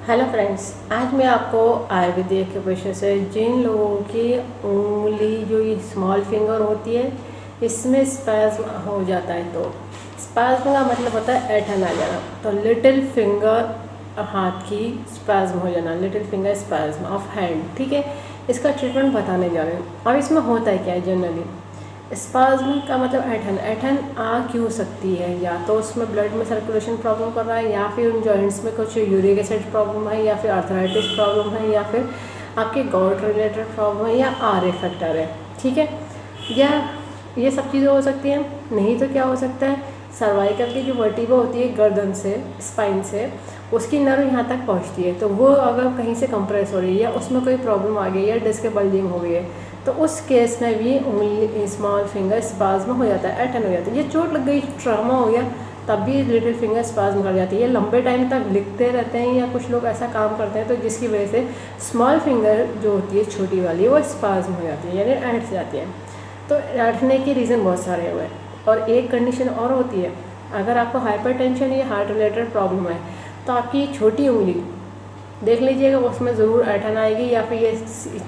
Hello friends, आज मैं आपको आयुर्वेदिक के विषय से जिन लोगों की उंगली जो ये स्मॉल फिंगर होती है इसमें स्पैज्म हो जाता है। तो स्पैज्म का मतलब होता है ऐंठन आ जाना। तो लिटिल फिंगर हाथ की स्पैज्म हो जाना, little finger spasm of hand, ठीक है। इसका ट्रीटमेंट बताने जा रहे हैं। अब इसमें होता है क्या है, जनरली स्पाज्म का मतलब ऐंठन ऐंठन आ क्यों सकती है, या तो उसमें ब्लड में सर्कुलेशन प्रॉब्लम कर रहा है, या फिर उन जॉइंट्स में कुछ यूरिक एसिड प्रॉब्लम है, या फिर आर्थराइटिस प्रॉब्लम है, या फिर आपके गॉट रिलेटेड प्रॉब्लम है, या आर फैक्टर है, ठीक है। या ये सब चीज़ें हो सकती हैं। नहीं तो क्या हो सकता है, सर्वाइकल की जो वर्टिब्रा होती है गर्दन से, स्पाइन से, उसकी नर्व यहाँ तक पहुँचती है। तो वो अगर कहीं से कंप्रेस हो रही है या उसमें कोई प्रॉब्लम आ गई है या डिस्क बल्जिंग हो गई है, तो उस केस में भी उंगली स्मॉल फिंगर स्पाज्म हो जाता है, ऐंठन हो जाता है। ये चोट लग गई, ट्रॉमा हो गया, तब भी लिटिल फिंगर स्पाज्म कर जाती है। लंबे टाइम तक लिखते रहते हैं या कुछ लोग ऐसा काम करते हैं तो जिसकी वजह से स्मॉल फिंगर जो होती है छोटी वाली वो स्पाज्म हो जाती है, यानी ऐंठ जाती है। तो ऐंठने के रीज़न बहुत सारे हुए। और एक कंडीशन और होती है, अगर आपको हाइपरटेंशन या हार्ट रिलेटेड प्रॉब्लम है तो आपकी छोटी उंगली देख लीजिएगा, उसमें ज़रूर ऐंठन आएगी, या फिर ये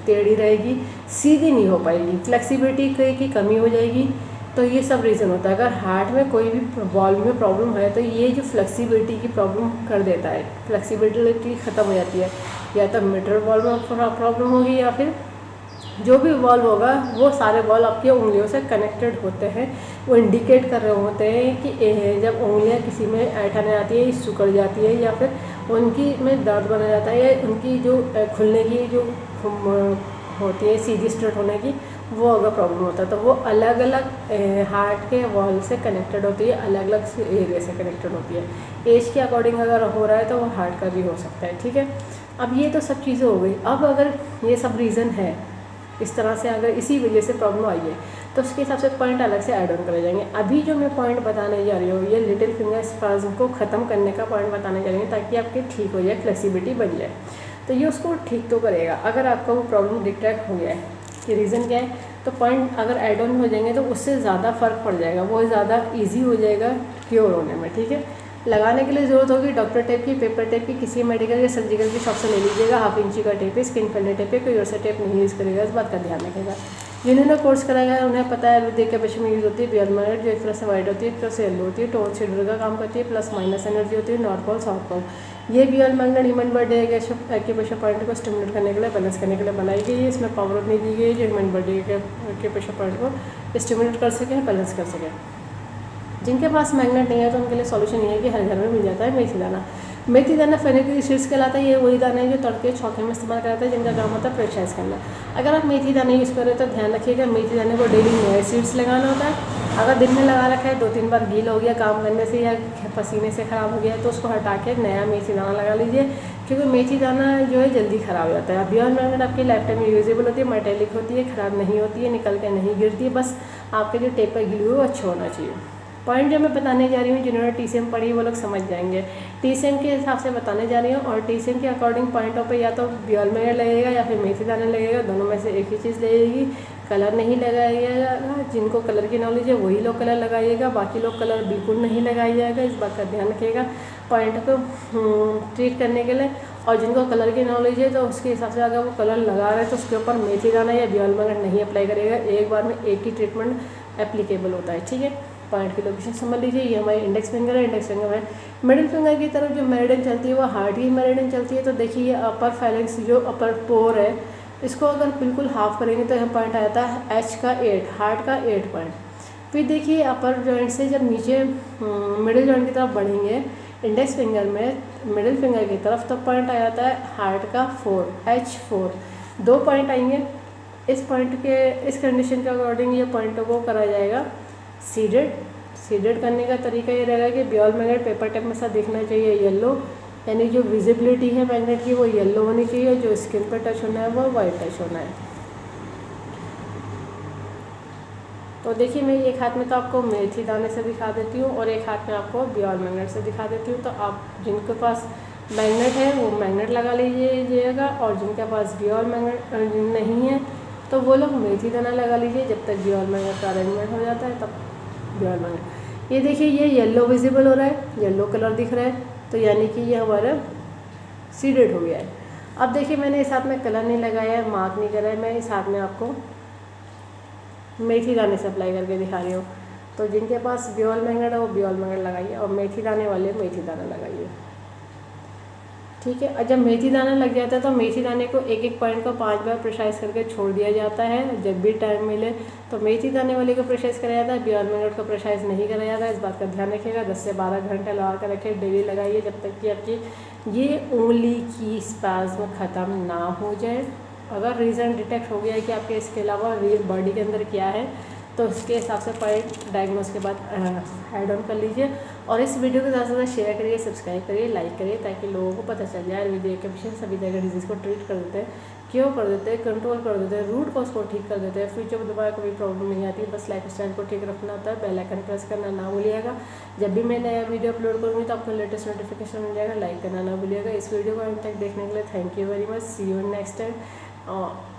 टेढ़ी रहेगी, सीधी नहीं हो पाएगी, फ्लेक्सिबिलिटी की कमी हो जाएगी। तो ये सब रीज़न होता है। अगर हार्ट में कोई भी वॉल्व में प्रॉब्लम है तो ये जो फ्लेक्सिबिलिटी की प्रॉब्लम कर देता है, फ्लेक्सिबिलिटी ख़त्म हो जाती है। या तो मिडल वॉल्व में प्रॉब्लम होगी, या फिर जो भी वॉल्व होगा वो सारे वॉल्व आपकी उंगलियों से कनेक्टेड होते हैं। वो इंडिकेट कर रहे होते हैं कि जब उंगलियां किसी में ऐंठन आती है, सिकुड़ जाती है, या फिर उनकी में दर्द बना जाता है, या उनकी जो खुलने की जो होती है सीधी स्ट्रेट होने की, वो अगर प्रॉब्लम होता है तो वो अलग अलग हार्ट के वॉल से कनेक्टेड होती है, अलग अलग एरिया से कनेक्टेड होती है। एज के अकॉर्डिंग अगर हो रहा है तो वो हार्ट का भी हो सकता है, ठीक है। अब ये तो सब चीज़ें हो गई। अब अगर ये सब रीज़न है इस तरह से, अगर इसी वजह से प्रॉब्लम आई है तो उसके हिसाब से पॉइंट अलग से ऐड ऑन करे जाएंगे। अभी जो मैं पॉइंट बताने जा रही हूँ ये लिटिल फिंगर स्पाज्म को ख़त्म करने का पॉइंट बताने जा रही हूँ, ताकि आपके ठीक हो जाए, फ्लेक्सिबिलिटी बन जाए। तो ये उसको ठीक तो करेगा। अगर आपका वो प्रॉब्लम डिटेक्ट हो गया है कि रीज़न क्या है, तो पॉइंट अगर ऐड ऑन हो जाएंगे तो उससे ज़्यादा फ़र्क पड़ जाएगा, वो ज़्यादा ईजी हो जाएगा क्योर होने में, ठीक है। लगाने के लिए ज़रूरत होगी डॉक्टर टेप की, पेपर टेप की, किसी मेडिकल या सर्जिकल की शॉप से ले लीजिएगा। 1/2 इंची का टेप है, स्किन फ्रेंडली टेप है, कोई और सा टेप नहीं यूज़ करेगा, इस बात का ध्यान रखेगा। जिन्होंने कोर्स कराया है उन्हें पता है आयुर्वेदिक के विषय में यूज़ होती है बियल मैग्नेट, जो एक तरह से वाइट होती है, एक तरह से येलो होती है, टोन शेडर का काम करती है, प्लस माइनस एनर्जी होती है, नॉर्थ पोल साउथ पोल। ये बियल magnet human body acupressure point को स्टिमुलेट करने के लिए, बैलेंस करने के लिए बनाई गई है। इसमें पावर उतनी दी गई है जो ह्यूमन बॉडी के एक्यूप्रेशर पॉइंट को स्टिमुलेट कर सके, बैलेंस कर सके। जिनके पास मैग्नेट नहीं है तो उनके लिए सॉल्यूशन ये है कि हर घर में मिल जाता है मेथी दाना। मेथी दाना फेनेक्रिक सीड्स कहलाता है। ये वही दाना है जो तड़के छौके में इस्तेमाल कराता है, जिनका काम होता है प्रेशराइज करना। अगर आप मेथी दाना यूज़ कर रहे हो तो ध्यान रखिएगा, मेथी दाने को डेली नए सीड्स लगाना होता है। अगर दिन में लगा रखा है, 2-3 बार गील हो गया काम करने से या पसीने से ख़राब हो गया है, तो उसको हटा के नया मेथी दाना लगा लीजिए, क्योंकि मेथी दाना जो है जल्दी ख़राब हो जाता है। बियॉन्ड मैग्नेट आपकी लाइफ टाइम यूजेबल होती है, मेटेलिक होती है, ख़राब नहीं होती है, निकल के नहीं गिरती है। बस आपके जो टेप पर गिली हुई वो अच्छा होना चाहिए। पॉइंट जो मैं बताने जा रही हूँ, जिन्होंने TCM पढ़ी वो लोग समझ जाएंगे। TCM के हिसाब से बताने जा रही हूँ, और TCM के अकॉर्डिंग पॉइंटों पे या तो बियल मैग्नेट लगेगा या फिर मेथी दाना लगेगा, दोनों में से एक ही चीज़ लगेगी। कलर नहीं लगाइएगा, जिनको कलर की नॉलेज है वही लोग कलर लगाइएगा, बाकी लोग कलर बिल्कुल नहीं लगाया जाएगा, इस बात का ध्यान रखिएगा पॉइंट को ट्रीट करने के लिए। और जिनको कलर की नॉलेज है तो उसके हिसाब से अगर वो कलर लगा रहे हैं तो उसके ऊपर मेथी दाना या बियल मैग्नेट नहीं अप्लाई करेगा, एक बार में एक ही ट्रीटमेंट एप्लीकेबल होता है, ठीक है। पॉइंट की लोकेशन समझ लीजिए, ये हमारी इंडेक्स फिंगर है। इंडेक्स फिंगर में मिडिल फिंगर की तरफ जो मेरिडियन चलती है वो हार्ट की मेरिडियन चलती है। तो देखिए ये अपर फैलेंक्स जो अपर पोर है, इसको अगर बिल्कुल हाफ करेंगे तो यहाँ पॉइंट आ जाता है H का 8, हार्ट का 8 पॉइंट। फिर देखिए अपर जॉइंट से जब नीचे मिडिल जॉइंट की तरफ बढ़ेंगे इंडेक्स फिंगर में मिडिल फिंगर की तरफ, तो पॉइंट आ जाता है हार्ट का 4, H4। 2 पॉइंट आएंगे। इस पॉइंट के इस कंडीशन के अकॉर्डिंग ये पॉइंटों को करा जाएगा सीडेड करने का तरीका ये रहेगा कि बियल मैग्नेट पेपर टेप में सा दिखना चाहिए येलो, यानी जो विजिबिलिटी है मैग्नेट की वो येलो होनी चाहिए, जो स्किन पर टच होना है वो वाइट टच होना है। तो देखिए मैं एक हाथ में तो आपको मेथी दाने से दिखा देती हूँ और एक हाथ में आपको बियल मैग्नेट से दिखा देती हूँ। तो आप जिनके पास मैग्नेट है वो मैग्नेट लगा लीजिएगा, और जिनके पास बियल मैग्नेट नहीं है तो वो लोग मेथी दाना लगा लीजिए। जब तक बियल मैग्नेट का अरेंजमेंट हो जाता है तब बियल मैग्नेट। ये देखिए ये येलो विजिबल हो रहा है, येलो कलर दिख रहा है, तो यानी कि ये हमारा सीडेड हो गया है। अब देखिए मैंने इस हाथ में कलर नहीं लगाया है, मार्क नहीं करा है, मैं इस हाथ में आपको मेथी दाने से अप्लाई करके दिखा रही हूँ। तो जिनके पास ब्योल मैंगड है वो ब्योल मैंगड लगाइए और मेथी दाने वाले मेथी दाना लगाइए, ठीक है। और जब मेथी दाना लग जाता है तो मेथी दाने को एक एक पॉइंट को 5 बार प्रेशराइज करके छोड़ दिया जाता है। जब भी टाइम मिले तो मेथी दाने वाले को प्रेशराइज कराया जाता है, ब्योल मैंगड को प्रेशराइज नहीं कराया जाता है। इस बात का ध्यान रखिएगा। 10 से 12 घंटे लगा कर रखें, डेली लगाइए जब तक कि आपकी ये उंगली की स्पैज़्म ख़त्म ना हो जाए। अगर रीज़न डिटेक्ट हो गया है कि आपके इसके अलावा बॉडी के अंदर क्या है तो उसके हिसाब से पॉइंट डायग्नोस के बाद ऐड ऑन कर लीजिए। और इस वीडियो को ज़्यादा से ज़्यादा शेयर करिए, सब्सक्राइब करिए, लाइक करिए, ताकि लोगों को पता चल जाए आयुर्वेदिक के पीछे सभी तरह के डिजीज़ को ट्रीट कर देते हैं, क्योर कर देते हैं, कंट्रोल कर देते हैं, रूट कॉज को ठीक कर देते हैं। फ्यूचर में दोबारा कोई प्रॉब्लम नहीं आती, बस लाइफ स्टाइल को ठीक रखना होता है। बेल आइकन प्रेस करना ना भूलिएगा। जब भी मैं नया वीडियो अपलोड करूँगी तो आपको लेटेस्ट नोटिफिकेशन मिल जाएगा। लाइक करना ना भूलिएगा। इस वीडियो को अंत तक देखने के लिए thank you very much. See you next time.